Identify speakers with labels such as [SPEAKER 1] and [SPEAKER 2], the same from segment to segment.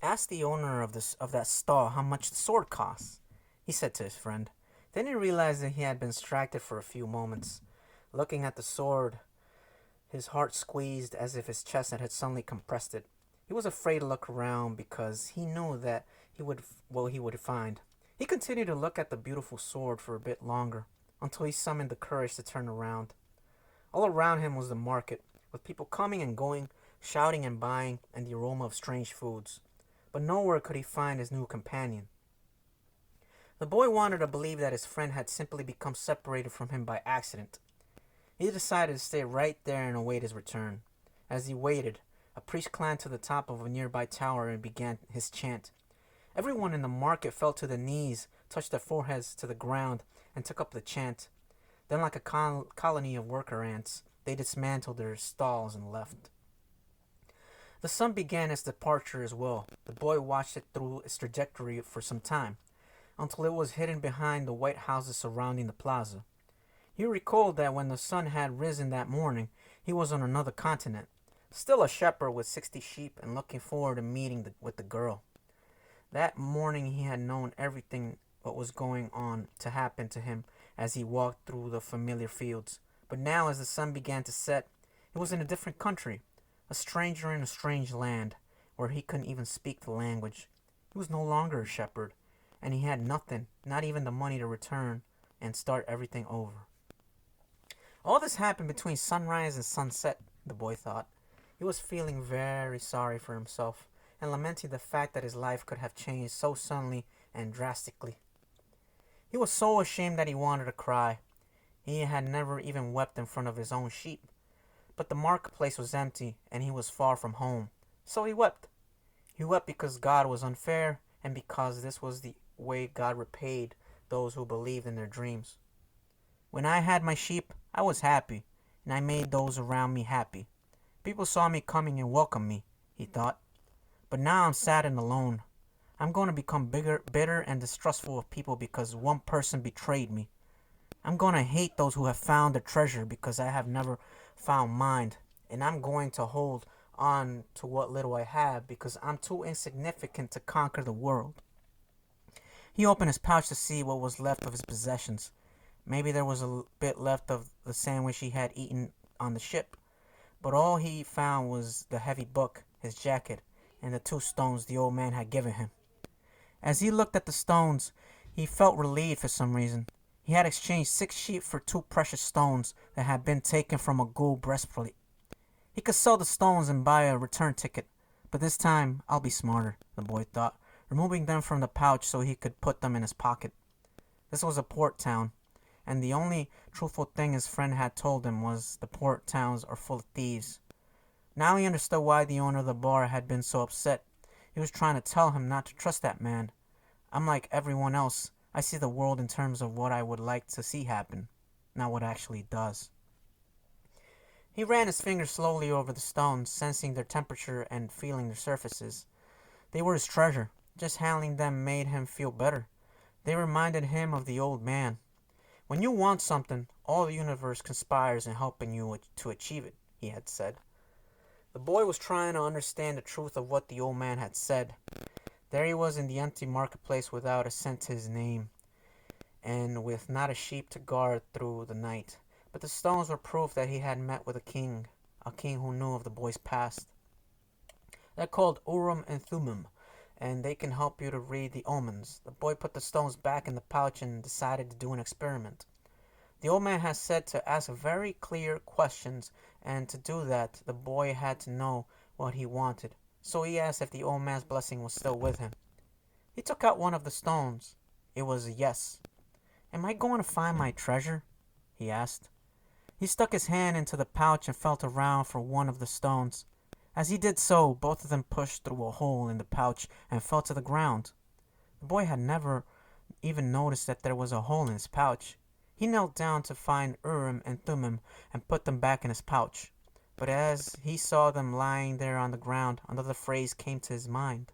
[SPEAKER 1] Ask the owner of that stall how much the sword costs, he said to his friend. Then he realized that he had been distracted for a few moments. Looking at the sword, his heart squeezed as if his chest had suddenly compressed it. He was afraid to look around because he knew that he would find. He continued to look at the beautiful sword for a bit longer, until he summoned the courage to turn around. All around him was the market, with people coming and going, shouting and buying, and the aroma of strange foods. But nowhere could he find his new companion. The boy wanted to believe that his friend had simply become separated from him by accident. He decided to stay right there and await his return. As he waited, a priest climbed to the top of a nearby tower and began his chant. Everyone in the market fell to their knees, touched their foreheads to the ground, and took up the chant. Then, like a colony of worker ants, they dismantled their stalls and left. The sun began its departure as well. The boy watched it through its trajectory for some time, until it was hidden behind the white houses surrounding the plaza. He recalled that when the sun had risen that morning, he was on another continent, still a shepherd with 60 sheep and looking forward to meeting with the girl. That morning he had known everything what was going on to happen to him as he walked through the familiar fields. But now, as the sun began to set, he was in a different country, a stranger in a strange land, where he couldn't even speak the language. He was no longer a shepherd, and he had nothing, not even the money to return and start everything over. All this happened between sunrise and sunset, the boy thought. He was feeling very sorry for himself and lamenting the fact that his life could have changed so suddenly and drastically. He was so ashamed that he wanted to cry. He had never even wept in front of his own sheep. But the marketplace was empty and he was far from home. So he wept. He wept because God was unfair and because this was the way God repaid those who believed in their dreams. When I had my sheep, I was happy, and I made those around me happy. People saw me coming and welcomed me, he thought. But now I'm sad and alone. I'm going to become bitter and distrustful of people because one person betrayed me. I'm going to hate those who have found the treasure because I have never found mine, and I'm going to hold on to what little I have because I'm too insignificant to conquer the world. He opened his pouch to see what was left of his possessions. Maybe there was a bit left of the sandwich he had eaten on the ship, but all he found was the heavy book, his jacket, and the 2 stones the old man had given him. As he looked at the stones, he felt relieved for some reason. He had exchanged 6 sheep for 2 precious stones that had been taken from a gold breastplate. He could sell the stones and buy a return ticket, but this time I'll be smarter, the boy thought, removing them from the pouch so he could put them in his pocket. This was a port town, and the only truthful thing his friend had told him was the port towns are full of thieves. Now he understood why the owner of the bar had been so upset. He was trying to tell him not to trust that man. I'm like everyone else. I see the world in terms of what I would like to see happen, not what actually does. He ran his fingers slowly over the stones, sensing their temperature and feeling their surfaces. They were his treasure. Just handling them made him feel better. They reminded him of the old man. When you want something, all the universe conspires in helping you to achieve it, he had said. The boy was trying to understand the truth of what the old man had said. There he was in the empty marketplace without a cent to his name, and with not a sheep to guard through the night. But the stones were proof that he had met with a king who knew of the boy's past. They're called Urim and Thummim, and they can help you to read the omens. The boy put the stones back in the pouch and decided to do an experiment. The old man had said to ask very clear questions, and to do that, the boy had to know what he wanted. So he asked if the old man's blessing was still with him. He took out one of the stones. It was a yes. Am I going to find my treasure? He asked. He stuck his hand into the pouch and felt around for one of the stones. As he did so, both of them pushed through a hole in the pouch and fell to the ground. The boy had never even noticed that there was a hole in his pouch. He knelt down to find Urim and Thummim and put them back in his pouch. But as he saw them lying there on the ground, another phrase came to his mind.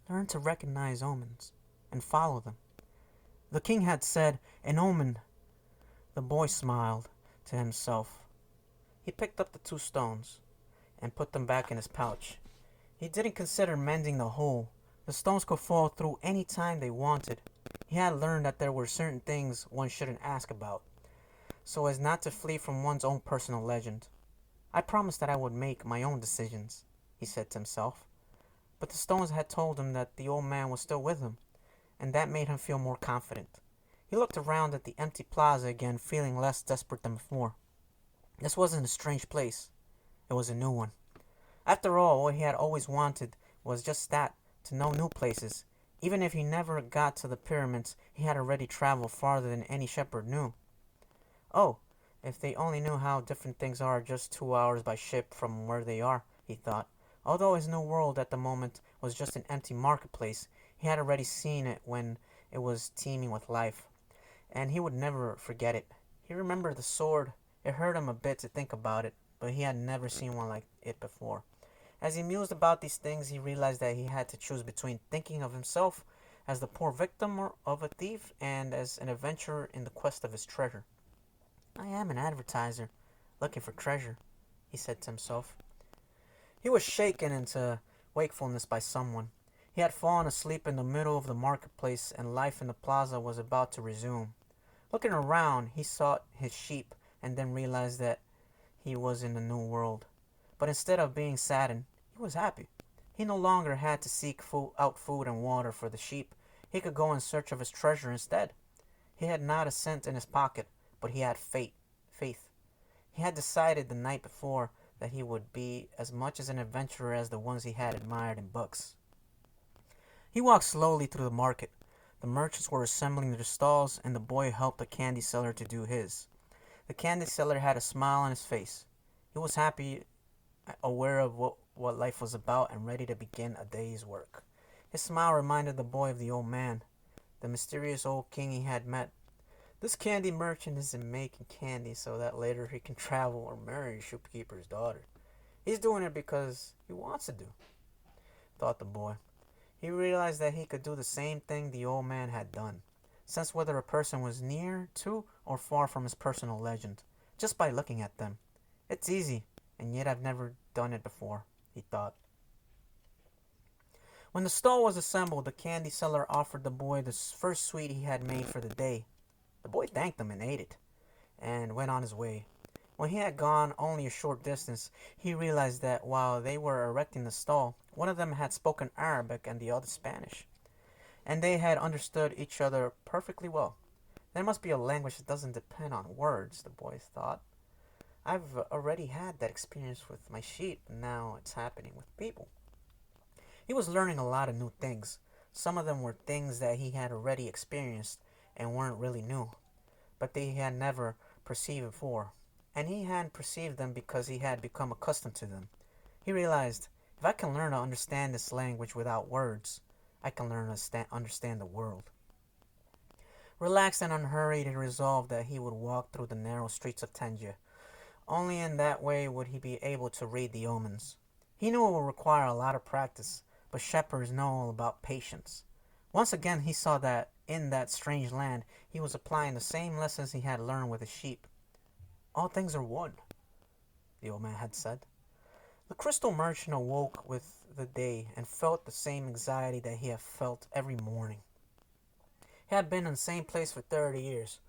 [SPEAKER 1] Learn to recognize omens and follow them. The king had said, an omen. The boy smiled to himself. He picked up the 2 stones and put them back in his pouch. He didn't consider mending the hole. The stones could fall through any time they wanted. He had learned that there were certain things one shouldn't ask about, so as not to flee from one's own personal legend. I promised that I would make my own decisions, he said to himself. But the stones had told him that the old man was still with him, and that made him feel more confident. He looked around at the empty plaza again, feeling less desperate than before. This wasn't a strange place. It was a new one. After all, what he had always wanted was just that, to know new places. Even if he never got to the pyramids, he had already traveled farther than any shepherd knew. Oh, if they only knew how different things are just 2 hours by ship from where they are, he thought. Although his new world at the moment was just an empty marketplace, he had already seen it when it was teeming with life, and he would never forget it. He remembered the sword. It hurt him a bit to think about it, but he had never seen one like it before. As he mused about these things, he realized that he had to choose between thinking of himself as the poor victim of a thief and as an adventurer in the quest of his treasure. I am an advertiser, looking for treasure, he said to himself. He was shaken into wakefulness by someone. He had fallen asleep in the middle of the marketplace, and life in the plaza was about to resume. Looking around, he saw his sheep, and then realized that he was in a new world. But instead of being saddened, he was happy. He no longer had to seek out food and water for the sheep. He could go in search of his treasure instead. He had not a cent in his pocket, but he had faith. He had decided the night before that he would be as much as an adventurer as the ones he had admired in books. He walked slowly through the market. The merchants were assembling their stalls, and the boy helped the candy seller to do his. The candy seller had a smile on his face. He was happy, aware of what life was about, and ready to begin a day's work. His smile reminded the boy of the old man, the mysterious old king he had met. This candy merchant isn't making candy so that later he can travel or marry a shopkeeper's daughter. He's doing it because he wants to do, thought the boy. He realized that he could do the same thing the old man had done, sense whether a person was near to or far from his personal legend, just by looking at them. It's easy, and yet I've never done it before, he thought. When the stall was assembled, the candy seller offered the boy the first sweet he had made for the day. The boy thanked him and ate it, and went on his way. When he had gone only a short distance, he realized that while they were erecting the stall, one of them had spoken Arabic and the other Spanish, and they had understood each other perfectly well. There must be a language that doesn't depend on words, the boy thought. I've already had that experience with my sheep, and now it's happening with people. He was learning a lot of new things. Some of them were things that he had already experienced and weren't really new, but they had never perceived before, and he hadn't perceived them because he had become accustomed to them. He realized, if I can learn to understand this language without words, I can learn to understand the world. Relaxed and unhurried, he resolved that he would walk through the narrow streets of Tangier. Only in that way would he be able to read the omens. He knew it would require a lot of practice, but shepherds know all about patience. Once again he saw that in that strange land he was applying the same lessons he had learned with his sheep. All things are one, the old man had said. The crystal merchant awoke with the day and felt the same anxiety that he had felt every morning. He had been in the same place for 30 years,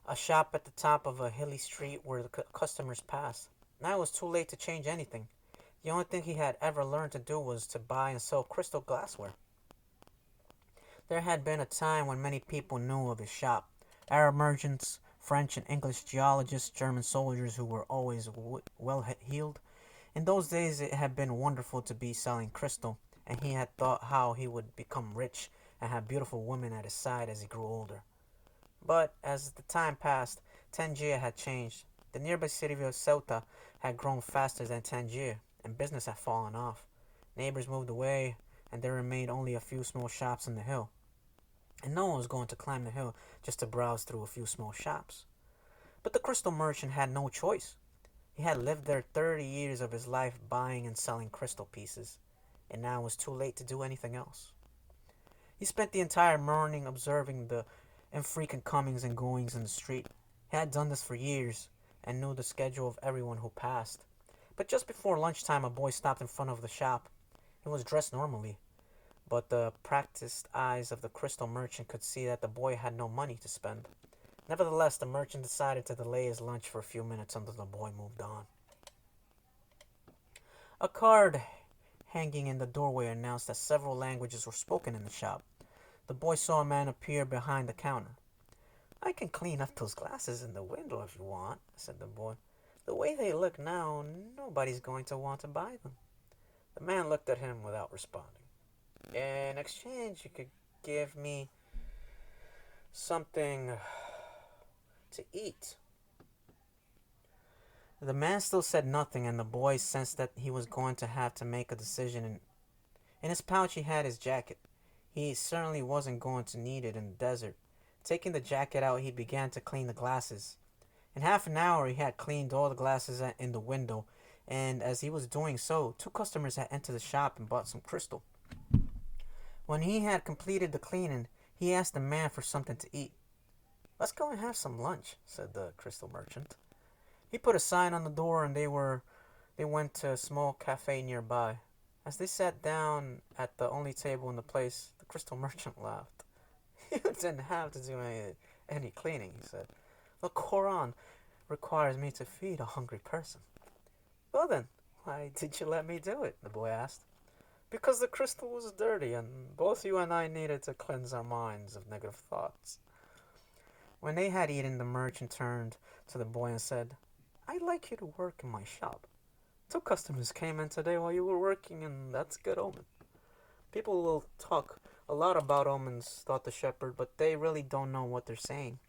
[SPEAKER 1] a shop at the top of a hilly street where the customers passed. Now it was too late to change anything. The only thing he had ever learned to do was to buy and sell crystal glassware. There had been a time when many people knew of his shop. Arab merchants, French and English geologists, German soldiers who were always well-heeled. In those days it had been wonderful to be selling crystal, and he had thought how he would become rich and have beautiful women at his side as he grew older. But as the time passed, Tangier had changed. The nearby city of Ceuta had grown faster than Tangier, and business had fallen off. Neighbors moved away, and there remained only a few small shops on the hill. And no one was going to climb the hill just to browse through a few small shops. But the crystal merchant had no choice. He had lived there 30 years of his life buying and selling crystal pieces, and now it was too late to do anything else. He spent the entire morning observing the infrequent comings and goings in the street. He had done this for years, and knew the schedule of everyone who passed. But just before lunchtime, a boy stopped in front of the shop. He was dressed normally, but the practiced eyes of the crystal merchant could see that the boy had no money to spend. Nevertheless, the merchant decided to delay his lunch for a few minutes until the boy moved on. A card hanging in the doorway announced that several languages were spoken in the shop. The boy saw a man appear behind the counter. "I can clean up those glasses in the window if you want," said the boy. "The way they look now, nobody's going to want to buy them." The man looked at him without responding. "In exchange, you could give me something to eat." The man still said nothing, and the boy sensed that he was going to have to make a decision. In his pouch, he had his jacket. He certainly wasn't going to need it in the desert. Taking the jacket out, he began to clean the glasses. In half an hour, he had cleaned all the glasses in the window, and as he was doing so, two customers had entered the shop and bought some crystal. When he had completed the cleaning, he asked the man for something to eat. "Let's go and have some lunch," said the crystal merchant. He put a sign on the door, and they went to a small cafe nearby. As they sat down at the only table in the place, the crystal merchant laughed. "You didn't have to do any cleaning," he said. "The Koran requires me to feed a hungry person." "Well then, why did you let me do it?" the boy asked. "Because the crystal was dirty, and both you and I needed to cleanse our minds of negative thoughts." When they had eaten, the merchant turned to the boy and said, "I'd like you to work in my shop. Two customers came in today while you were working, and that's a good omen." "People will talk a lot about omens," thought the shepherd, "but they really don't know what they're saying."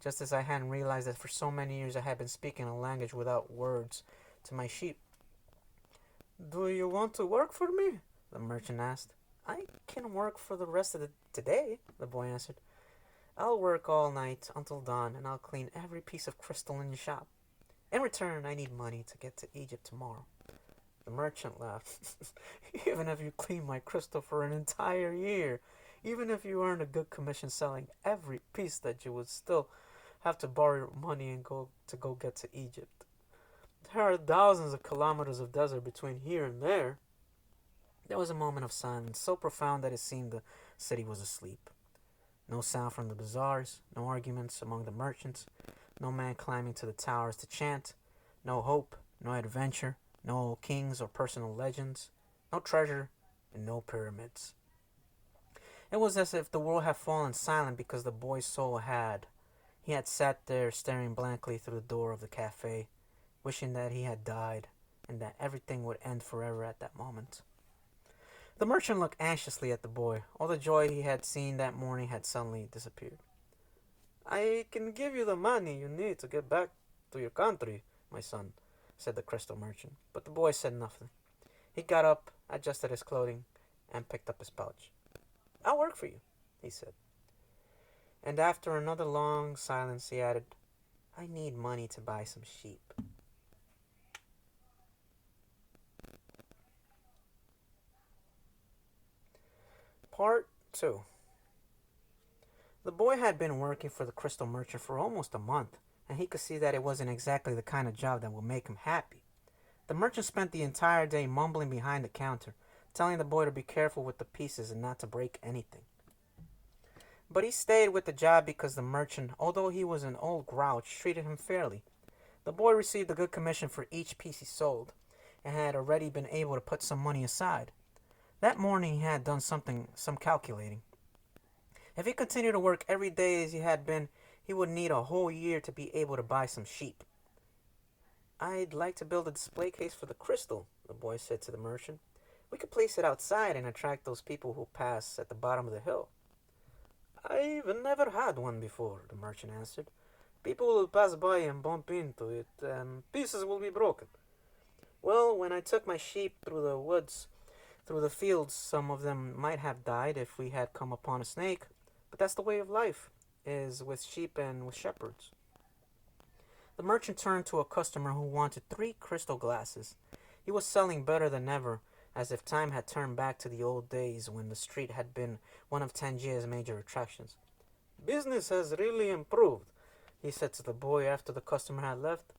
[SPEAKER 1] Just as I hadn't realized that for so many years I had been speaking a language without words to my sheep. "Do you want to work for me?" the merchant asked. "I can work for the rest of the today," the boy answered. "I'll work all night until dawn, and I'll clean every piece of crystal in your shop. In return, I need money to get to Egypt tomorrow." The merchant laughed. "Even if you clean my crystal for an entire year, even if you earned a good commission selling every piece, that you would still have to borrow money and go get to Egypt. There are thousands of kilometers of desert between here and there." There was a moment of silence, so profound that it seemed the city was asleep. No sound from the bazaars, no arguments among the merchants, no man climbing to the towers to chant, no hope, no adventure, no kings or personal legends, no treasure, and no pyramids. It was as if the world had fallen silent because the boy's soul had. He had sat there staring blankly through the door of the cafe, wishing that he had died and that everything would end forever at that moment. The merchant looked anxiously at the boy. All the joy he had seen that morning had suddenly disappeared. "I can give you the money you need to get back to your country, my son," said the crystal merchant. But the boy said nothing. He got up, adjusted his clothing, and picked up his pouch. "I'll work for you," he said. And after another long silence, he added, "I need money to buy some sheep." Part 2. The boy had been working for the crystal merchant for almost a month, and he could see that it wasn't exactly the kind of job that would make him happy. The merchant spent the entire day mumbling behind the counter, telling the boy to be careful with the pieces and not to break anything. But he stayed with the job because the merchant, although he was an old grouch, treated him fairly. The boy received a good commission for each piece he sold, and had already been able to put some money aside. That morning he had done some calculating. If he continued to work every day as he had been, he would need a whole year to be able to buy some sheep. "I'd like to build a display case for the crystal," the boy said to the merchant. "We could place it outside and attract those people who pass at the bottom of the hill." "I've never had one before," the merchant answered. "People will pass by and bump into it, and pieces will be broken." "Well, when I took my sheep through the woods, through the fields, some of them might have died if we had come upon a snake. But that's the way of life, is with sheep and with shepherds." The merchant turned to a customer who wanted 3 crystal glasses. He was selling better than ever, as if time had turned back to the old days when the street had been one of Tangier's major attractions. "Business has really improved," he said to the boy after the customer had left.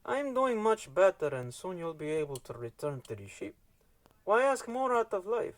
[SPEAKER 1] "I'm doing much better, and soon you'll be able to return to the sheep." Why ask more out of life?